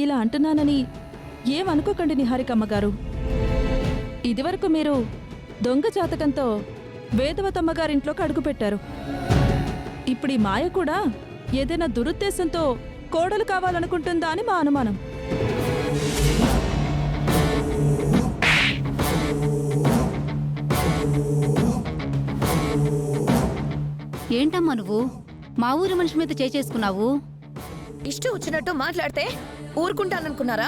ఇలా అంటున్నానని ఏమనుకోకండి నిహారికమ్మ గారు. ఇదివరకు మీరు దొంగ జాతకంతో వేదవతమ్మ గారింట్లోకి అడుగుపెట్టారు. ఇప్పుడు ఈ మాయ కూడా ఏదైనా దురుద్దేశంతో కోడలు కావాలనుకుంటుందా అని మా అనుమానం. ఏంటమ్మా నువ్వు మా ఊరి మనిషి మీద చేసుకున్నావు? ఇష్టం వచ్చినట్టు మాట్లాడితే ఊరుకుంటాననుకున్నారా?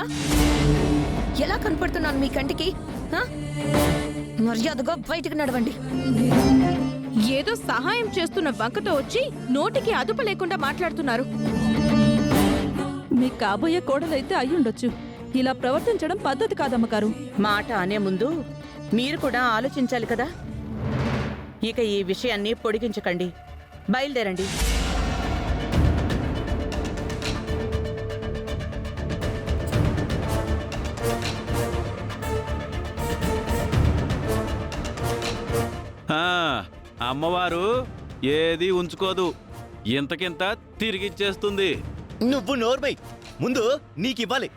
ఎలా కనపడుతున్నాను మీ కంటికి? మర్యాదగా బయటికి నడవండి. ఏదో సహాయం చేస్తున్న వంకతో వచ్చి నోటికి అదుపు లేకుండా మాట్లాడుతున్నారు. మీ కాబోయే కోడలైతే అయ్యుండొచ్చు. ఇలా ప్రవర్తించడం పద్ధతి కాదమ్మగారు. మాట అనే ముందు మీరు కూడా ఆలోచించాలి కదా. ఇక ఈ విషయాన్ని పొడిగించకండి, బయలుదేరండి. అమ్మవారు ఏది ఉంచుకోదు, ఇంతకింత తిరిగిచ్చేస్తుంది. నువ్వు నోర్మై, ముందు నీకివ్వాలి.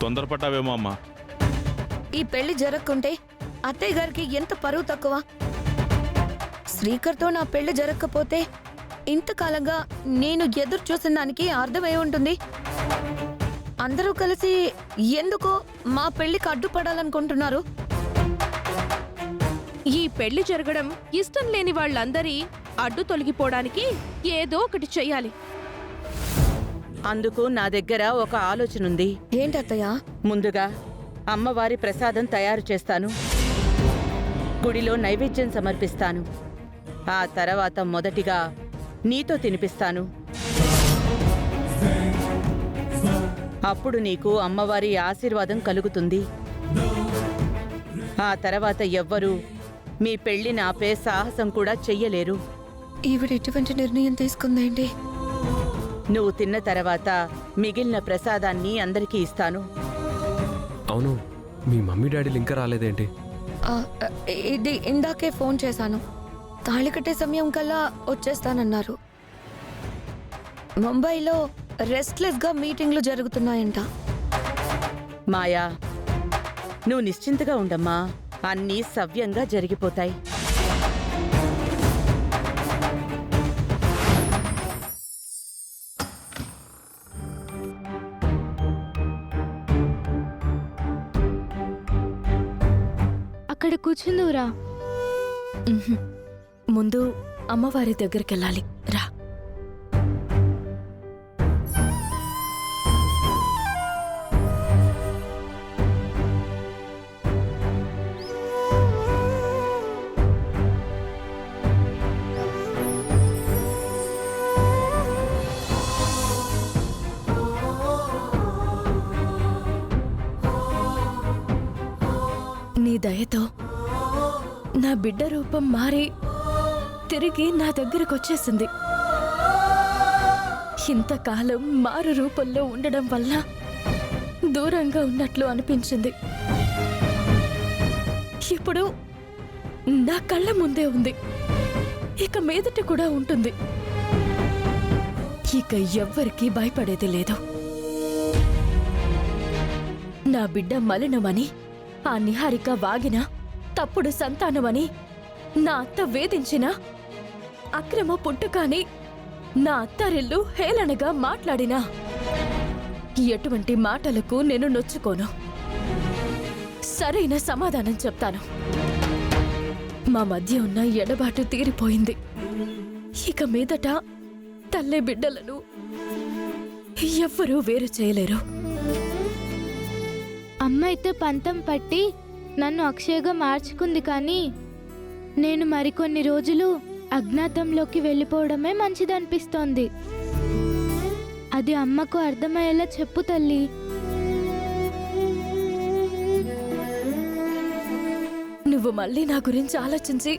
తొందరపడ్డావేమో అమ్మా. ఈ పెళ్లి జరగకుంటే అత్తయ్య గారికి ఎంత పరువు తక్కువ. శ్రీకర్తో నా పెళ్లి జరగకపోతే ఇంతకాలంగా నేను ఎదురు చూసిన దానికి అర్థమై ఉంటుంది. అందరూ కలిసి ఎందుకో మా పెళ్లికి అడ్డుపడాలనుకుంటున్నారు. ఈ పెళ్లి జరగడం ఇష్టం లేని వాళ్ళందరి అడ్డు తొలగిపోవడానికి ఏదో ఒకటి చెయ్యాలి. అందుకు నా దగ్గర ఒక ఆలోచనుంది. ఏంటత్తయ్య? ముందుగా అమ్మవారి ప్రసాదం తయారు చేస్తాను, గుడిలో నైవేద్యం సమర్పిస్తాను. ఆ తర్వాత మొదటిగా నీతో తినిపిస్తాను. అప్పుడు నీకు అమ్మవారి ఆశీర్వాదం కలుగుతుంది. ఆ తర్వాత ఎవ్వరూ మీ పెళ్లిని ఆపే సాహసం కూడా చెయ్యలేరు. ఈవిడ ఎటువంటి నిర్ణయం తీసుకుందేంటి? నువ్వు తిన్న తర్వాత మిగిలిన ప్రసాదాన్ని అందరికీ ఇస్తాను. అవును, మీ మమ్మీ డాడీలు ఇంకా రాలేదేంటి? ఇది ఇందాకే ఫోన్ చేశాను. తాళి కట్టే సమయం కల్లా వచ్చేస్తానన్నారు. ముంబైలో రెస్ట్లెస్ గా మీటింగ్లు జరుగుతున్నాయంట. మాయా, నువ్వు నిశ్చింతగా ఉండమ్మా, అన్నీ సవ్యంగా జరిగిపోతాయి. అక్కడ కూర్చుందురా. ముందు అమ్మవారి దగ్గరికెళ్ళాలి, రా. నీ దయతో నా బిడ్డ రూపం మారి తిరిగి నా దగ్గరకొచ్చేసింది. ఇంతకాలం మారు రూపంలో ఉండడం వల్ల దూరంగా ఉన్నట్లు అనిపించింది. ఇప్పుడు నా కళ్ళ ముందే ఉంది, ఇక మీదట కూడా ఉంటుంది. ఇక ఎవ్వరికీ భయపడేది లేదు. నా బిడ్డ మలినమని ఆ నిహారిక వాగిన తప్పుడు సంతానమని నా అత్త వేధించిన అక్రమ పుట్టుకాని నా అత్తారిల్లు హేళనగా మాట్లాడినా ఎటువంటి మాటలకు నేను నొచ్చుకోను. సరైన సమాధానం చెప్తాను. మా మధ్య ఉన్న ఎడబాటు తీరిపోయింది. ఇక మీదట తల్లే బిడ్డలను ఎవ్వరూ వేరు చేయలేరు. అమ్మ అయితే పంతం పట్టి నన్ను అక్షయగా మార్చుకుంది, కానీ నేను మరికొన్ని రోజులు అజ్ఞాతంలోకి వెళ్ళిపోవడమే మంచిదనిపిస్తోంది. అది అమ్మకు అర్థమయ్యేలా చెప్పు తల్లి. నువ్వు మళ్ళీ నా గురించి ఆలోచించి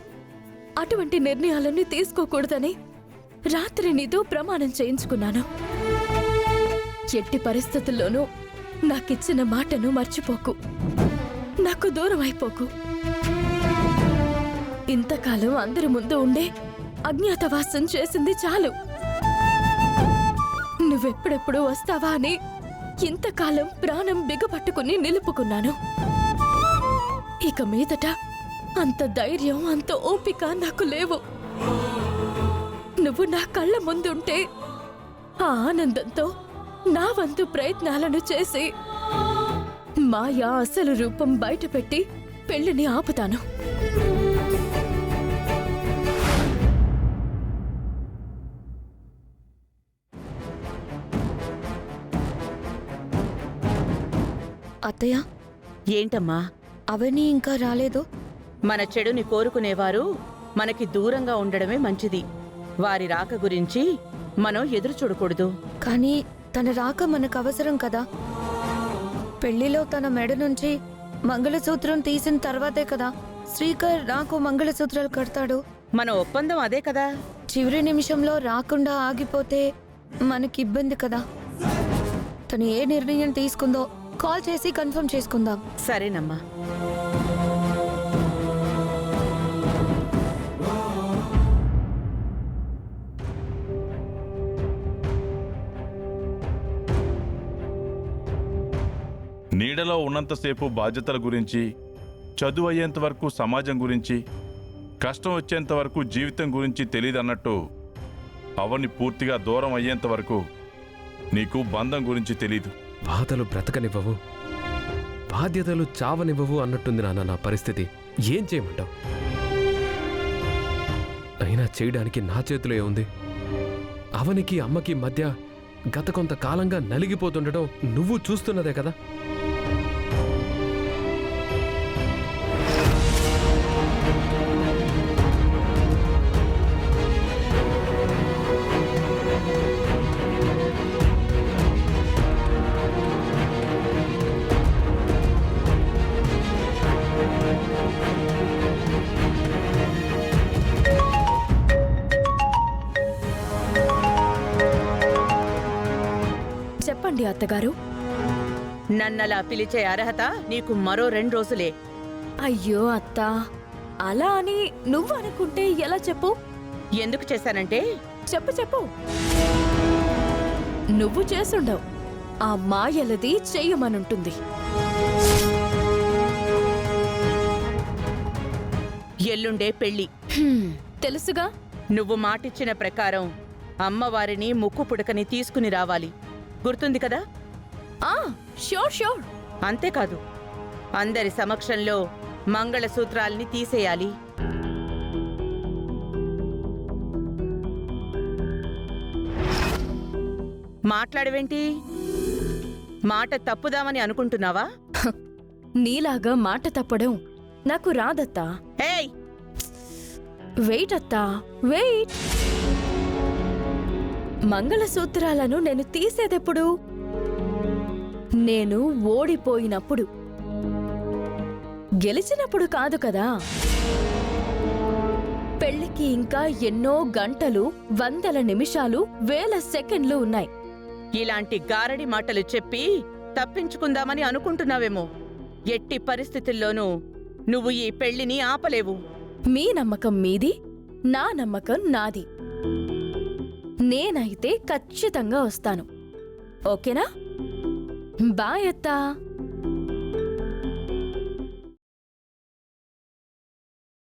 అటువంటి నిర్ణయాలన్నీ తీసుకోకూడదని రాత్రి నీతో ప్రమాణం చేయించుకున్నాను. ఎట్టి పరిస్థితుల్లోనూ నాకిచ్చిన మాటను మర్చిపోకు, నాకు దూరం అయిపోకు. ఇంతకాలం అందరి ముందు ఉండే అజ్ఞాతవాసం చేసింది చాలు. నువ్వెప్పుడెప్పుడు వస్తావా అని ఇంతకాలం ప్రాణం బిగపట్టుకుని నిలుపుకున్నాను. ఇక మీదట అంత ధైర్యం, అంత ఓపిక నాకు లేవు. నువ్వు నా కళ్ళ ముందుంటే ఆ ఆనందంతో నా వంతు ప్రయత్నాలను చేసి మాయా అసలు రూపం బయటపెట్టి పెళ్లిని ఆపుతాను. అత్తయ్య, ఏంటమ్మా? అవని ఇంకా రాలేదు. మన చెడుని కోరుకునేవారు మనకి దూరంగా ఉండడమే మంచిది. వారి రాక గురించి మనం ఎదురు చూడకూడదు. కానీ తన రాక మనకు అవసరం కదా. పెళ్లిలో తన మెడ నుంచి మంగళసూత్రం తీసిన తర్వాతే కదా శ్రీకర్ నాకు మంగళసూత్రాలు కడతాడు. మన ఒప్పందం అదే కదా. చివరి నిమిషంలో రాకుండా ఆగిపోతే మనకి ఇబ్బంది కదా. తను ఏ నిర్ణయం తీసుకుందో కాల్ చేసి కన్ఫర్మ్ చేసుకుందాం. సరేనమ్మా. నీడలో ఉన్నంతసేపు బాధ్యతల గురించి, చదువు అయ్యేంత వరకు సమాజం గురించి, కష్టం వచ్చేంత వరకు జీవితం గురించి తెలియదన్నట్టు అవన్నీ పూర్తిగా దూరం అయ్యేంత వరకు నీకు బంధం గురించి తెలీదు. బాధలు బ్రతకనివ్వవు, బాధ్యతలు చావనివ్వవు అన్నట్టుంది నాన్న నా పరిస్థితి. ఏం చేయమంటావు? అయినా చేయడానికి నా చేతిలో ఏముంది? అవనికి అమ్మకి మధ్య గత కొంతకాలంగా నలిగిపోతుండటం నువ్వు చూస్తున్నదే కదా. చెప్పండి అత్తగారు. నన్నలా పిలిచే అర్హత నీకు మరో 2 రోజులే. అయ్యో అత్త, అలా అని నువ్వు అనుకుంటే ఎలా చెప్పు? ఎందుకు చేశానంటే, చెప్పు చెప్పు. నువ్వు చేసుండవు, ఆ మాయలది చెయ్యమనుంటుంది. ఎల్లుండే పెళ్లి. తెలుసుగా. నువ్వు మాటిచ్చిన ప్రకారం అమ్మవారిని ముక్కు పుడకని తీసుకుని రావాలి. గుర్తుంది కదా? Sure sure. అంతేకాదు, అందరి సమక్షంలో మంగళసూత్రాల్ని తీసేయాలి. మాట్లాడవేంటి? మాట తప్పుదామని అనుకుంటున్నావా? నీలాగా మాట తప్పడం నాకు రాదత్తా. ఏయ్, వెయిట్ అత్తా, వెయిట్. మంగళసూత్రాలను నేను తీసేదెప్పుడు? నేను ఓడిపోయినప్పుడు, గెలిచినప్పుడు కాదు కదా. పెళ్లికి ఇంకా ఎన్నో గంటలు, 100 నిమిషాలు, 1000 సెకండ్లు ఉన్నాయి. ఇలాంటి గారడి మాటలు చెప్పి తప్పించుకుందామని అనుకుంటున్నావేమో. ఎట్టి పరిస్థితుల్లోనూ నువ్వు ఈ పెళ్లిని ఆపలేవు. మీ నమ్మకం మీది, నా నమ్మకం నాది. నేనైతే ఖచ్చితంగా వస్తాను. ఓకేనా? బాయ్ అత్తా.